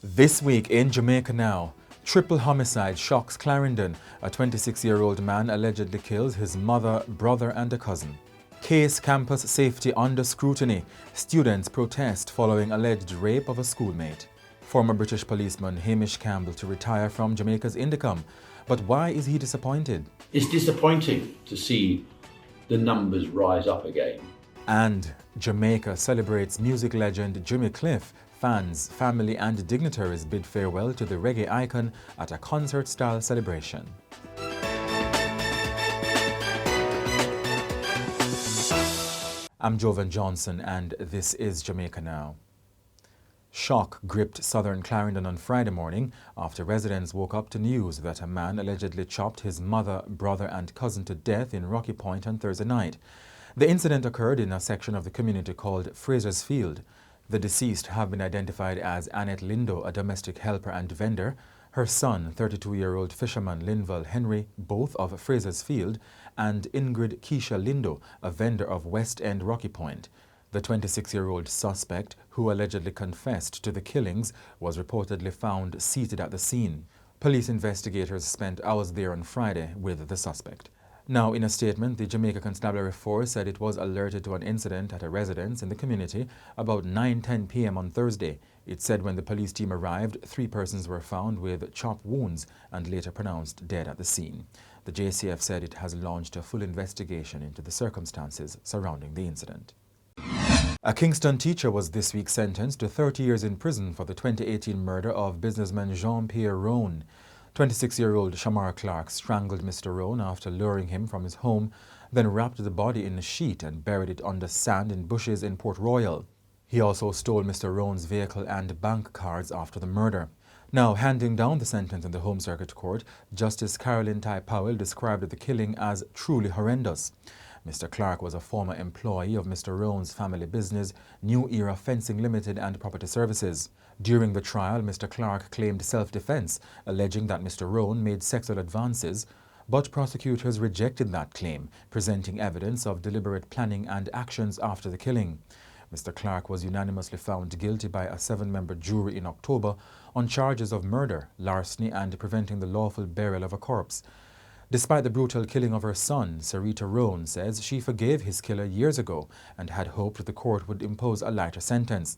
This week in Jamaica Now, triple homicide shocks Clarendon. A 26-year-old man allegedly kills his mother, brother and a cousin. Case campus safety under scrutiny. Students protest following alleged rape of a schoolmate. Former British policeman Hamish Campbell to retire from Jamaica's INDECOM. But why is he disappointed? It's disappointing to see the numbers rise up again. And Jamaica celebrates music legend Jimmy Cliff. Fans, family and dignitaries bid farewell to the reggae icon at a concert-style celebration. I'm Jovan Johnson and this is Jamaica Now. Shock gripped southern Clarendon on Friday morning after residents woke up to news that a man allegedly chopped his mother, brother and cousin to death in Rocky Point on Thursday night. The incident occurred in a section of the community called Fraser's Field. The deceased have been identified as Annette Lindo, a domestic helper and vendor, her son, 32-year-old fisherman Linval Henry, both of Fraser's Field, and Ingrid Keisha Lindo, a vendor of West End Rocky Point. The 26-year-old suspect, who allegedly confessed to the killings, was reportedly found seated at the scene. Police investigators spent hours there on Friday with the suspect. Now, in a statement, the Jamaica Constabulary Force said it was alerted to an incident at a residence in the community about 9:10 p.m. on Thursday. It said when the police team arrived, 3 persons were found with chop wounds and later pronounced dead at the scene. The JCF said it has launched a full investigation into the circumstances surrounding the incident. A Kingston teacher was this week sentenced to 30 years in prison for the 2018 murder of businessman Jean-Pierre Rhone. 26-year-old Shamar Clark strangled Mr. Rhone after luring him from his home, then wrapped the body in a sheet and buried it under sand in bushes in Port Royal. He also stole Mr. Rhone's vehicle and bank cards after the murder. Now, handing down the sentence in the Home Circuit Court, Justice Caroline Powell described the killing as truly horrendous. Mr. Clark was a former employee of Mr. Rhone's family business, New Era Fencing Limited and Property Services. During the trial, Mr. Clark claimed self-defense, alleging that Mr. Rhone made sexual advances, but prosecutors rejected that claim, presenting evidence of deliberate planning and actions after the killing. Mr. Clark was unanimously found guilty by a 7-member jury in October on charges of murder, larceny and preventing the lawful burial of a corpse. Despite the brutal killing of her son, Sarita Rhone says she forgave his killer years ago and had hoped the court would impose a lighter sentence.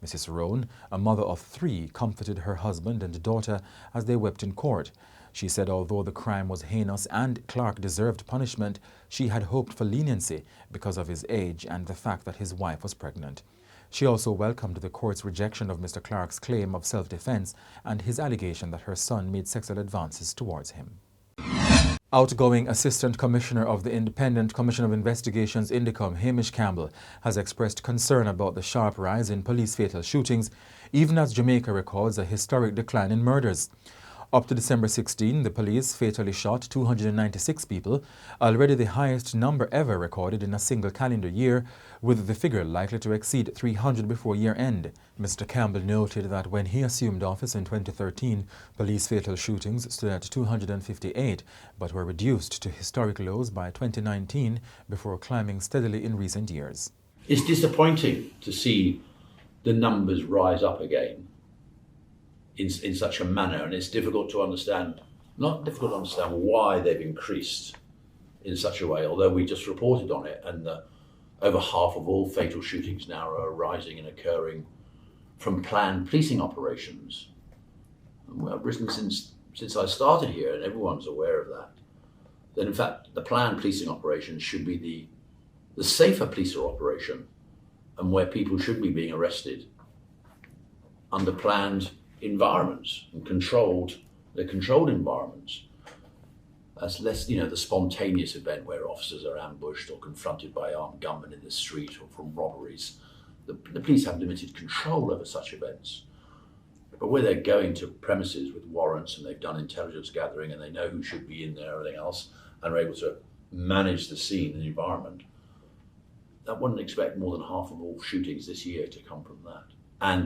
Mrs. Rhone, a mother of 3, comforted her husband and daughter as they wept in court. She said although the crime was heinous and Clark deserved punishment, she had hoped for leniency because of his age and the fact that his wife was pregnant. She also welcomed the court's rejection of Mr. Clark's claim of self-defense and his allegation that her son made sexual advances towards him. Outgoing Assistant Commissioner of the Independent Commission of Investigations INDECOM, Hamish Campbell, has expressed concern about the sharp rise in police fatal shootings, even as Jamaica records a historic decline in murders. Up to December 16, the police fatally shot 296 people, already the highest number ever recorded in a single calendar year, with the figure likely to exceed 300 before year end. Mr. Campbell noted that when he assumed office in 2013, police fatal shootings stood at 258, but were reduced to historic lows by 2019 before climbing steadily in recent years. It's disappointing to see the numbers rise up again in such a manner, and it's difficult to understand, not difficult to understand why they've increased in such a way, although we just reported on it, and over half of all fatal shootings now are arising and occurring from planned policing operations. And I've written since I started here, and everyone's aware of that. That in fact, the planned policing operations should be the safer policing operation, and where people should be being arrested under planned environments and controlled environments. That's less, the spontaneous event where officers are ambushed or confronted by armed gunmen in the street or from robberies. The police have limited control over such events. But where they're going to premises with warrants and they've done intelligence gathering and they know who should be in there and everything else and are able to manage the scene and the environment, I wouldn't expect more than half of all shootings this year to come from that, and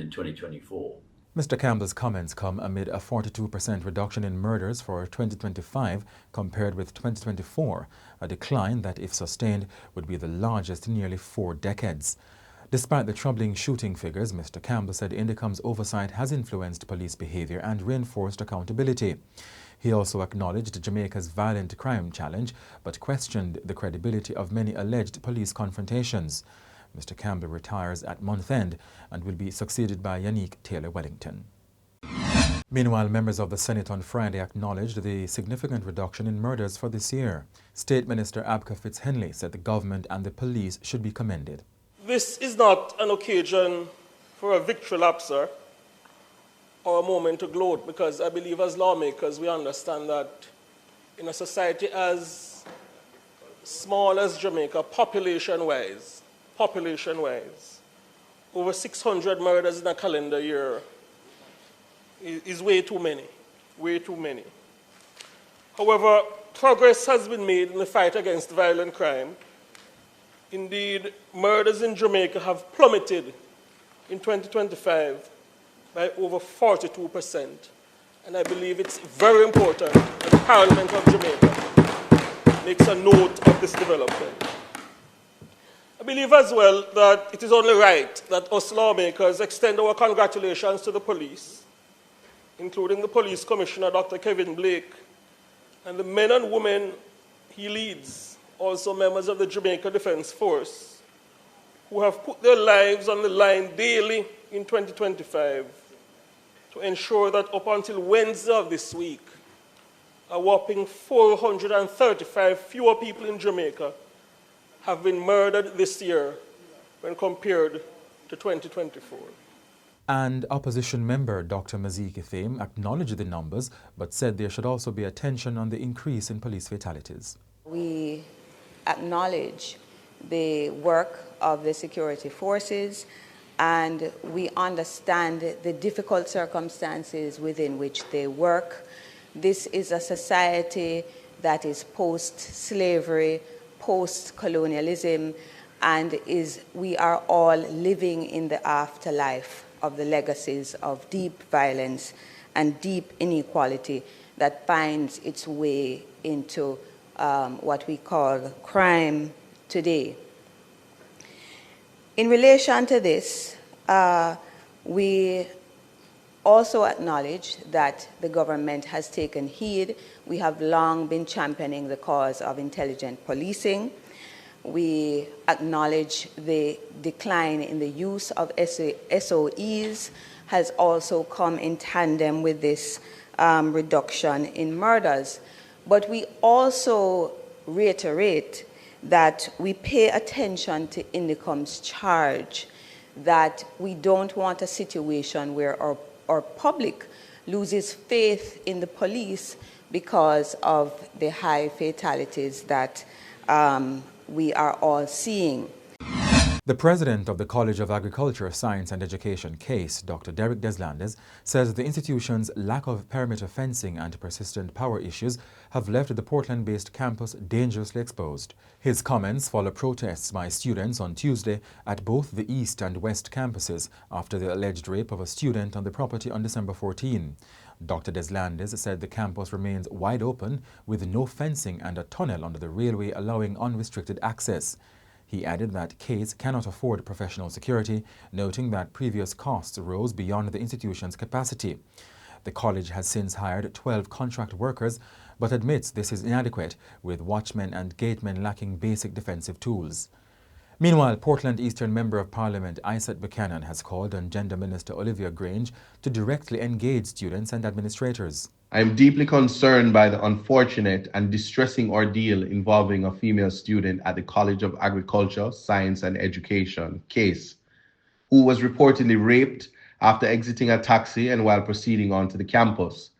in 2024. Mr. Campbell's comments come amid a 42% reduction in murders for 2025 compared with 2024, a decline that, if sustained, would be the largest in nearly 4 decades. Despite the troubling shooting figures, Mr. Campbell said INDECOM's oversight has influenced police behaviour and reinforced accountability. He also acknowledged Jamaica's violent crime challenge, but questioned the credibility of many alleged police confrontations. Mr. Campbell retires at month-end and will be succeeded by Yannick Taylor-Wellington. Meanwhile, members of the Senate on Friday acknowledged the significant reduction in murders for this year. State Minister Abka Fitzhenley said the government and the police should be commended. This is not an occasion for a victory lap, sir, or a moment to gloat, because I believe as lawmakers we understand that in a society as small as Jamaica, population-wise, over 600 murders in a calendar year is way too many. However, progress has been made in the fight against violent crime. Indeed, murders in Jamaica have plummeted in 2025 by over 42%. And I believe it's very important that the Parliament of Jamaica makes a note of this development. I believe as well that it is only right that us lawmakers extend our congratulations to the police, including the Police Commissioner, Dr. Kevin Blake, and the men and women he leads, also members of the Jamaica Defence Force, who have put their lives on the line daily in 2025 to ensure that up until Wednesday of this week, a whopping 435 fewer people in Jamaica have been murdered this year when compared to 2024. And opposition member Dr. Maziki Thame acknowledged the numbers, but said there should also be attention on the increase in police fatalities. We acknowledge the work of the security forces, and we understand the difficult circumstances within which they work. This is a society that is post-slavery, post-colonialism, and we are all living in the afterlife of the legacies of deep violence and deep inequality that finds its way into what we call crime today. In relation to this, we also acknowledge that the government has taken heed. We have long been championing the cause of intelligent policing. We acknowledge the decline in the use of SOEs has also come in tandem with this reduction in murders. But we also reiterate that we pay attention to INDECOM's charge that we don't want a situation where our public loses faith in the police because of the high fatalities that we are all seeing. The president of the College of Agriculture, Science and Education, CASE, Dr. Derek Deslandes, says the institution's lack of perimeter fencing and persistent power issues have left the Portland-based campus dangerously exposed. His comments follow protests by students on Tuesday at both the East and West campuses after the alleged rape of a student on the property on December 14. Dr. Deslandes said the campus remains wide open with no fencing and a tunnel under the railway allowing unrestricted access. He added that CASE cannot afford professional security, noting that previous costs rose beyond the institution's capacity. The college has since hired 12 contract workers, but admits this is inadequate, with watchmen and gatemen lacking basic defensive tools. Meanwhile, Portland Eastern Member of Parliament Isaac Buchanan has called on Gender Minister Olivia Grange to directly engage students and administrators. I am deeply concerned by the unfortunate and distressing ordeal involving a female student at the College of Agriculture, Science and Education, CASE, who was reportedly raped after exiting a taxi and while proceeding onto the campus.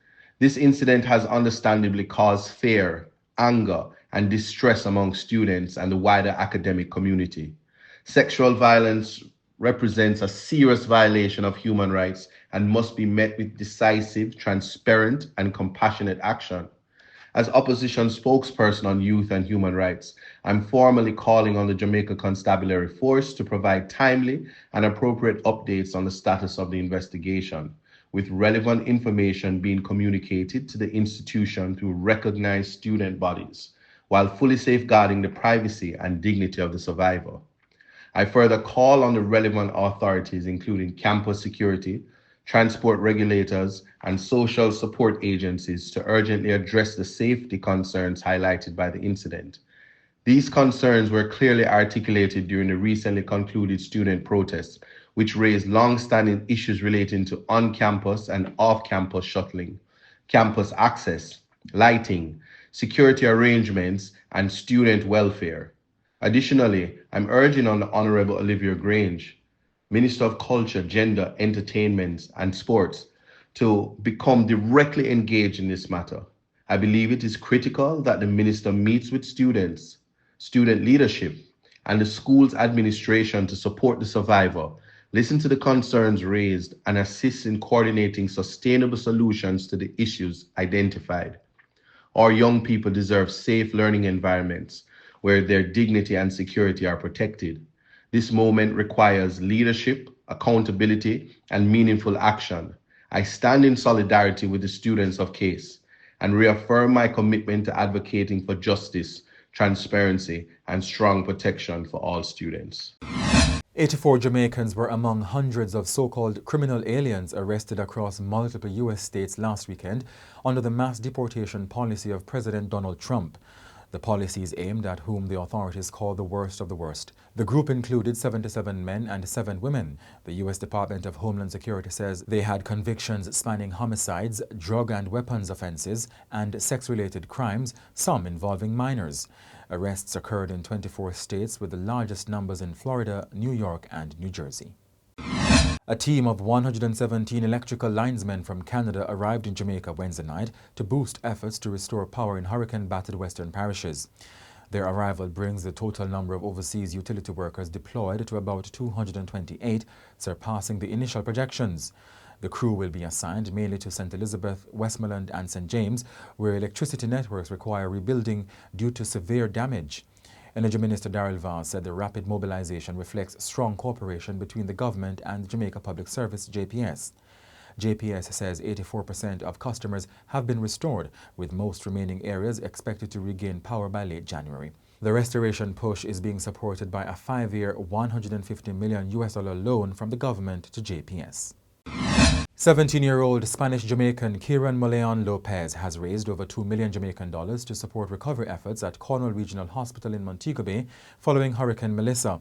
This incident has understandably caused fear, anger, and distress among students and the wider academic community. Sexual violence represents a serious violation of human rights and must be met with decisive, transparent, and compassionate action. As opposition spokesperson on youth and human rights, I'm formally calling on the Jamaica Constabulary Force to provide timely and appropriate updates on the status of the investigation, with relevant information being communicated to the institution through recognized student bodies, while fully safeguarding the privacy and dignity of the survivor. I further call on the relevant authorities, including campus security, transport regulators, and social support agencies, to urgently address the safety concerns highlighted by the incident. These concerns were clearly articulated during the recently concluded student protests, which raised long-standing issues relating to on-campus and off-campus shuttling, campus access, lighting, security arrangements, and student welfare. Additionally, I'm urging on the Honorable Olivia Grange, Minister of Culture, Gender, Entertainment, and Sports, to become directly engaged in this matter. I believe it is critical that the Minister meets with students, student leadership, and the school's administration to support the survivor, listen to the concerns raised, and assist in coordinating sustainable solutions to the issues identified. Our young people deserve safe learning environments where their dignity and security are protected. This moment requires leadership, accountability, and meaningful action. I stand in solidarity with the students of CASE and reaffirm my commitment to advocating for justice, transparency, and strong protection for all students. 84 Jamaicans were among hundreds of so-called criminal aliens arrested across multiple U.S. states last weekend under the mass deportation policy of President Donald Trump. The policy is aimed at whom the authorities call the worst of the worst. The group included 77 men and 7 women. The U.S. Department of Homeland Security says they had convictions spanning homicides, drug and weapons offenses, and sex-related crimes, some involving minors. Arrests occurred in 24 states, with the largest numbers in Florida, New York, and New Jersey. A team of 117 electrical linesmen from Canada arrived in Jamaica Wednesday night to boost efforts to restore power in hurricane-battered western parishes. Their arrival brings the total number of overseas utility workers deployed to about 228, surpassing the initial projections. The crew will be assigned mainly to St. Elizabeth, Westmoreland, and St. James, where electricity networks require rebuilding due to severe damage. Energy Minister Darrell Vaz said the rapid mobilization reflects strong cooperation between the government and the Jamaica Public Service, JPS. JPS says 84% of customers have been restored, with most remaining areas expected to regain power by late January. The restoration push is being supported by a 5-year, $150 million loan from the government to JPS. 17-year-old Spanish-Jamaican Kiran Moleon Lopez has raised over $2 million Jamaican to support recovery efforts at Cornwall Regional Hospital in Montego Bay following Hurricane Melissa.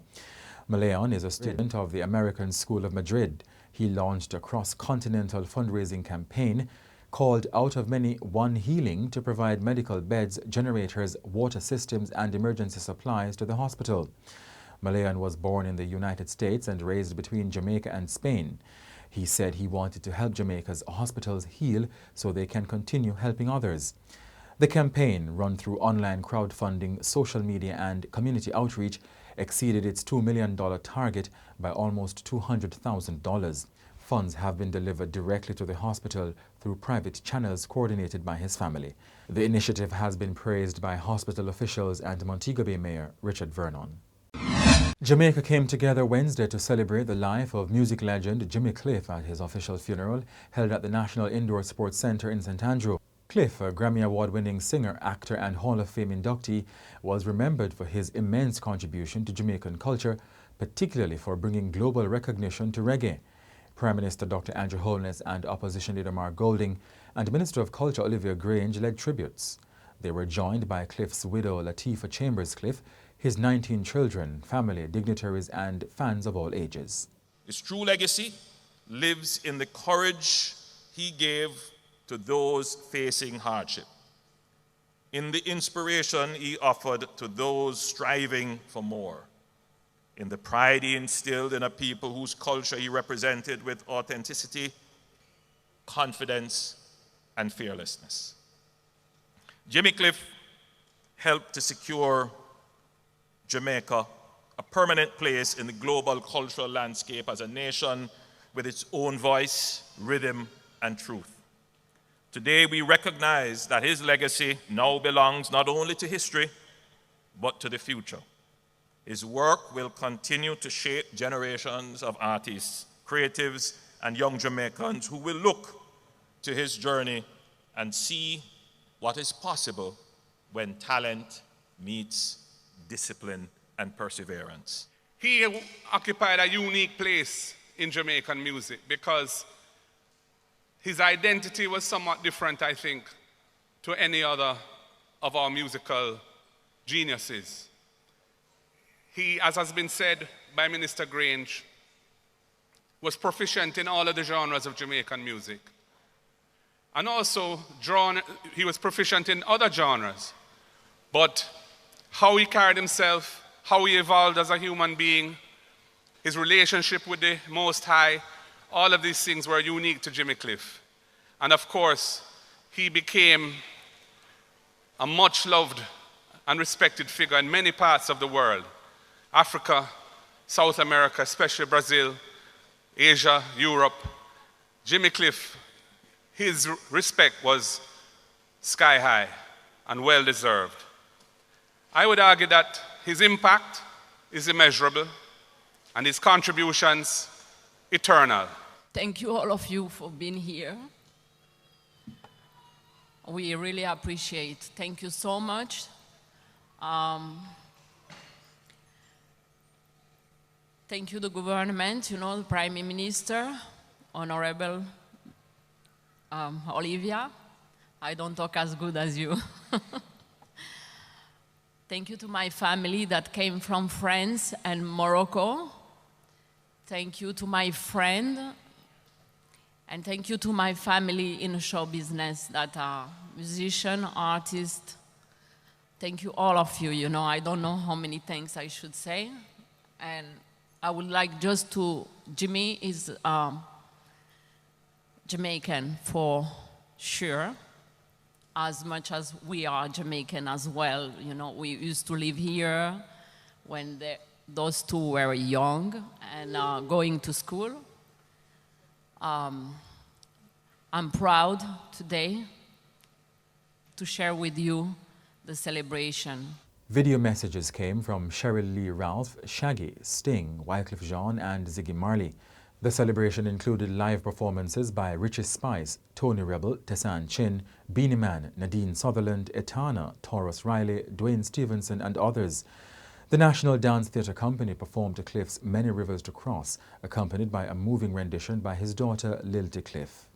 Moleon is a student of the American School of Madrid. He launched a cross-continental fundraising campaign called Out of Many, One Healing to provide medical beds, generators, water systems, and emergency supplies to the hospital. Moleon was born in the United States and raised between Jamaica and Spain. He said he wanted to help Jamaica's hospitals heal so they can continue helping others. The campaign, run through online crowdfunding, social media, and community outreach, exceeded its $2 million target by almost $200,000. Funds have been delivered directly to the hospital through private channels coordinated by his family. The initiative has been praised by hospital officials and Montego Bay Mayor Richard Vernon. Jamaica came together Wednesday to celebrate the life of music legend Jimmy Cliff at his official funeral held at the National Indoor Sports Centre in St. Andrew. Cliff, a Grammy Award-winning singer, actor and Hall of Fame inductee, was remembered for his immense contribution to Jamaican culture, particularly for bringing global recognition to reggae. Prime Minister Dr. Andrew Holness and Opposition Leader Mark Golding and Minister of Culture Olivia Grange led tributes. They were joined by Cliff's widow Latifah Chambers Cliff, his 19 children, family, dignitaries, and fans of all ages. His true legacy lives in the courage he gave to those facing hardship, in the inspiration he offered to those striving for more, in the pride he instilled in a people whose culture he represented with authenticity, confidence, and fearlessness. Jimmy Cliff helped to secure Jamaica a permanent place in the global cultural landscape as a nation with its own voice, rhythm, and truth. Today, we recognize that his legacy now belongs not only to history, but to the future. His work will continue to shape generations of artists, creatives, and young Jamaicans who will look to his journey and see what is possible when talent meets discipline and perseverance. he occupied a unique place in Jamaican music because his identity was somewhat different, I think, to any other of our musical geniuses. He, as has been said by Minister Grange, was proficient in all of the genres of Jamaican music. And also, he was proficient in other genres. But how he carried himself, how he evolved as a human being, his relationship with the Most High, all of these things were unique to Jimmy Cliff. And of course, he became a much-loved and respected figure in many parts of the world. Africa, South America, especially Brazil, Asia, Europe. Jimmy Cliff, his respect was sky high and well-deserved. I would argue that his impact is immeasurable and his contributions eternal. Thank you, all of you, for being here. We really appreciate. Thank you so much. Thank you, the government, the Prime Minister, Honorable Olivia. I don't talk as good as you. Thank you to my family that came from France and Morocco. Thank you to my friend. And thank you to my family in show business that are musician, artist. Thank you, all of you. I don't know how many thanks I should say. And I would like just to, Jimmy is Jamaican for sure, as much as we are Jamaican as well. We used to live here when those two were young and going to school. I'm proud today to share with you the celebration. Video messages came from Cheryl Lee Ralph, Shaggy, Sting, Wycliffe Jean and Ziggy Marley. The celebration included live performances by Richie Spice, Tony Rebel, Tessan Chin, Beanie Man, Nadine Sutherland, Etana, Taurus Riley, Dwayne Stevenson and others. The National Dance Theatre Company performed to Cliff's Many Rivers to Cross, accompanied by a moving rendition by his daughter Lilty Cliff.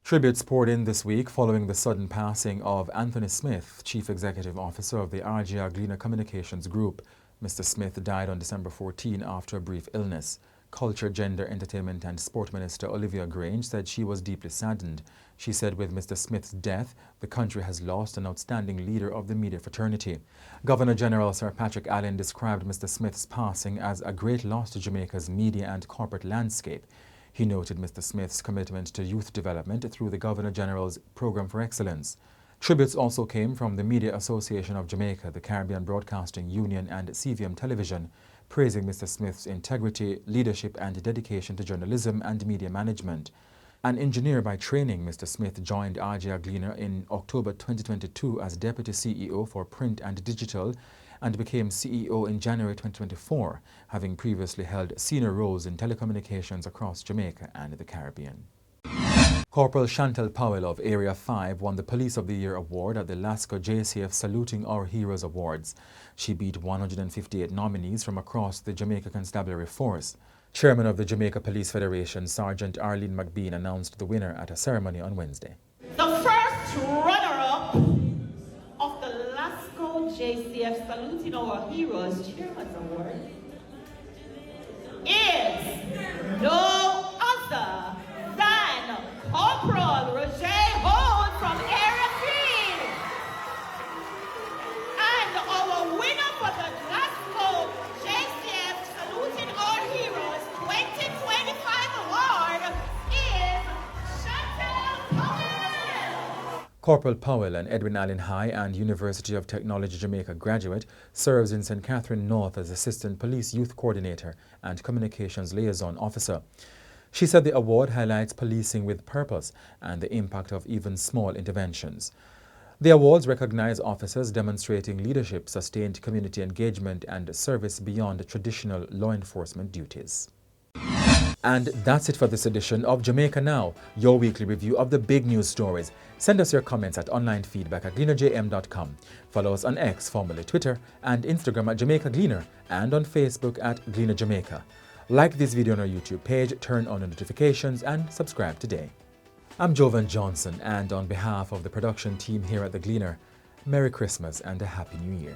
Tributes poured in this week following the sudden passing of Anthony Smith, Chief Executive Officer of the RJRGLEANER Communications Group. Mr. Smith died on December 14 after a brief illness. Culture, Gender, Entertainment and Sport Minister Olivia Grange said she was deeply saddened. She said with Mr. Smith's death, the country has lost an outstanding leader of the media fraternity. Governor-General Sir Patrick Allen described Mr. Smith's passing as a great loss to Jamaica's media and corporate landscape. He noted Mr. Smith's commitment to youth development through the Governor-General's Programme for Excellence. Tributes also came from the Media Association of Jamaica, the Caribbean Broadcasting Union and CVM Television, praising Mr. Smith's integrity, leadership and dedication to journalism and media management. An engineer by training, Mr. Smith joined RJRGLEANER in October 2022 as Deputy CEO for Print and Digital and became CEO in January 2024, having previously held senior roles in telecommunications across Jamaica and the Caribbean. Corporal Shantel Powell of Area 5 won the Police of the Year award at the LASCO JCF Saluting Our Heroes Awards. She beat 158 nominees from across the Jamaica Constabulary Force. Chairman of the Jamaica Police Federation, Sergeant Arlene McBean, announced the winner at a ceremony on Wednesday. The first runner-up of the LASCO JCF Saluting Our Heroes Chairman's Award is no other than Corporal from Area 3. And our winner for the LASCO JCF Saluting Our Heroes 2025 award is Shantel Powell. Corporal Powell, an Edwin Allen High and University of Technology Jamaica graduate, serves in St. Catherine North as Assistant Police Youth Coordinator and Communications Liaison Officer. She said the award highlights policing with purpose and the impact of even small interventions. The awards recognize officers demonstrating leadership, sustained community engagement and service beyond traditional law enforcement duties. And that's it for this edition of Jamaica Now, your weekly review of the big news stories. Send us your comments at onlinefeedback@gleanerjm.com. Follow us on X, formerly Twitter, and Instagram at Jamaica Gleaner, and on Facebook at Gleaner Jamaica. Like this video on our YouTube page, turn on the notifications, and subscribe today. I'm Jovan Johnson, and on behalf of the production team here at The Gleaner, Merry Christmas and a Happy New Year.